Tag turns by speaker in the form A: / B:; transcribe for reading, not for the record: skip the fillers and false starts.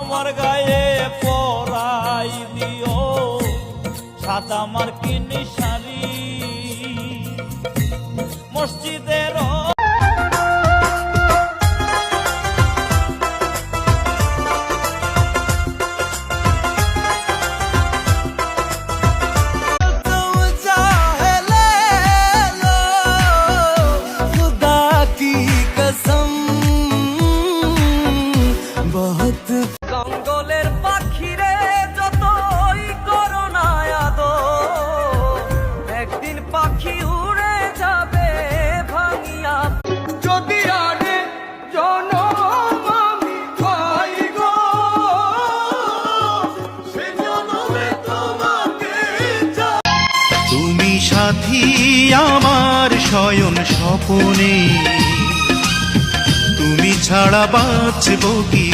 A: আমার গায়ে পরাই দিও সাদা মার্কিনী শাড়ি মসজিদের
B: জঙ্গলের পাখিরে যতই করোনা একদিন পাখি উড়ে যাবে ভাঙিয়া যদি আনে জনম আমি পাই গো সে জনমে তোমাকে
C: তুমি সাথী আমার শয়ন স্বপনে, তুমি ছাড়া বাঁচব কি